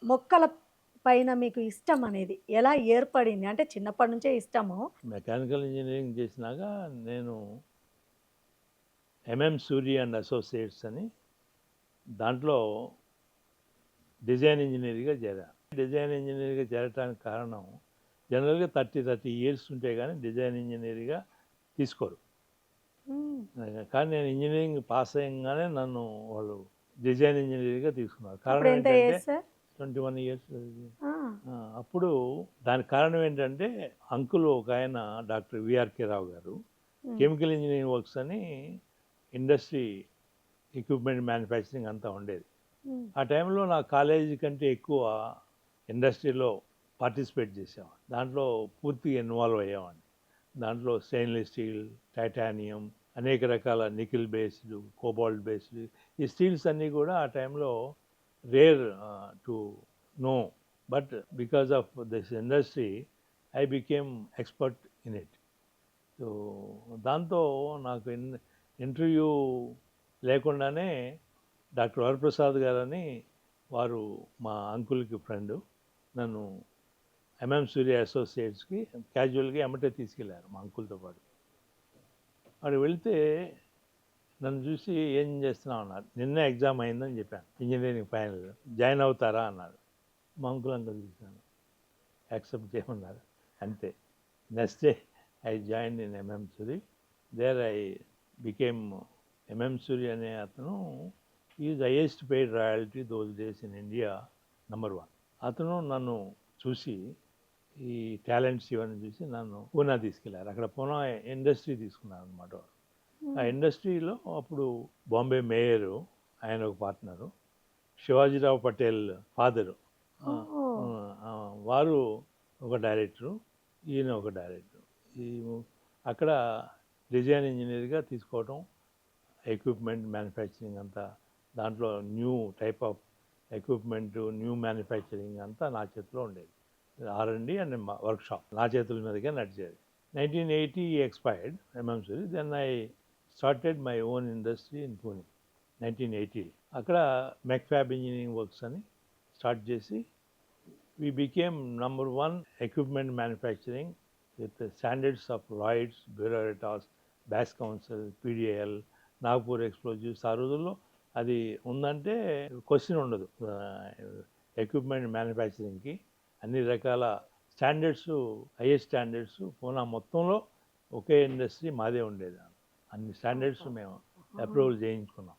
మొక్కల పైన మీకు ఇష్టం అనేది ఎలా ఏర్పడింది? అంటే చిన్నప్పటి నుంచే ఇష్టము. మెకానికల్ ఇంజినీరింగ్ చేసినాక నేను సూరి అండ్ అసోసియేట్స్ అని దాంట్లో డిజైన్ ఇంజనీర్గా చేరాను. డిజైన్ ఇంజనీర్గా చేరటానికి కారణం జనరల్గా 30 ఇయర్స్ ఉంటే కానీ డిజైన్ ఇంజనీర్గా తీసుకోరు. హ్మ్. కానీ నేను ఇంజనీరింగ్ పాస్ అయ్యంగానే నన్ను వాళ్ళు డిజైన్ ఇంజనీర్గా తీసుకున్నారు. అప్పుడు కారణం ఎంత ఏంటంటే ఏజ్ సార్? 21 ఇయర్స్. ఆ! అప్పుడు దానికి కారణం ఏంటంటే అంకుల్ ఒక ఆయన డాక్టర్ విఆర్కే రావు గారు హ్మ్. కెమికల్ ఇంజనీరింగ్ వర్క్స్ అని ఇండస్ట్రీ ఎక్విప్మెంట్ మ్యానుఫ్యాక్చరింగ్ అంతా ఉండేది. హ్మ్. ఆ టైంలో నా కాలేజీ కంటే ఎక్కువ ఇండస్ట్రీలో పార్టిసిపేట్ చేసేవాడిని. దాంట్లో పూర్తిగా ఇన్వాల్వ్ అయ్యేవాడిని. దాంట్లో స్టెయిన్లెస్ స్టీల్, టైటానియం, అనేక రకాల నికిల్ బేస్డ్, కోబాల్ట్ బేస్డ్ ఈ స్టీల్స్ అన్నీ కూడా ఆ టైంలో rare to know. But because of this industry I became expert in it. So దాంతో నాకు ఇంటర్వ్యూ లేకుండానే డాక్టర్ వరప్రసాద్ గారని వారు మా అంకుల్కి ఫ్రెండు నన్ను సూర్య అసోసియేట్స్కి క్యాజువల్గా ఎమ్మటే తీసుకెళ్ళారు మా అంకుల్తో పాటు. వాడు వెళ్తే నన్ను చూసి ఏం చేస్తున్నావు అన్నారు. నిన్నే ఎగ్జామ్ అయిందని చెప్పాను, ఇంజనీరింగ్ ఫైనల్ జాయిన్ అవుతారా అన్నారు. మా అంకుల్ అంకుల్ చూశాను, యాక్సెప్ట్ చేయమన్నారు, అంతే. Next day I join in Suri. There I became Suri అనే అతను is highest paid royalty those days in India, #1. అతను నన్ను చూసి ఈ టాలెంట్స్ ఇవన్నీ చూసి నన్ను పూనా తీసుకెళ్లారు. అక్కడ పూనా ఇండస్ట్రీ తీసుకున్నారు అనమాట. ఆ హ్మ్. ఇండస్ట్రీలో అప్పుడు బాంబే మేయరు, ఆయన ఒక పార్ట్నరు, శివాజీరావు పటేల్ ఫాదరు, ఓహ్! వారు ఒక డైరెక్టరు, ఈయన ఒక డైరెక్టర్. ఈ అక్కడ డిజైన్ ఇంజనీర్గా తీసుకోవడం, ఎక్విప్మెంట్ మ్యానుఫ్యాక్చరింగ్ అంతా, దాంట్లో new type of equipment, new manufacturing అంతా నా చేతిలో ఉండేది. R&D అండ్ వర్క్షాప్ నా చేతుల మీదుగా నడిచేది. 1980 expired Suri. Then I started my own industry in Pune 1980. అక్కడ మెక్ఫాబ్ ఇంజనీరింగ్ వర్క్స్ అని స్టార్ట్ చేసి we became #1 equipment manufacturing with the standards of Lloyds, Bureau Veritas, Bass Council, PDL, Nagpur explosives. ఆ రోజుల్లో అది ఉందంటే క్వశ్చన్ ఉండదు. ఎక్విప్మెంట్ మ్యానుఫ్యాక్చరింగ్కి అన్ని రకాల స్టాండర్డ్స్, హైయెస్ట్ స్టాండర్డ్స్ పూనా మొత్తంలో ఒకే ఇండస్ట్రీ మాదే ఉండేది. అన్ని స్టాండర్డ్స్ మేము అప్రూవల్ చేయించుకున్నాం.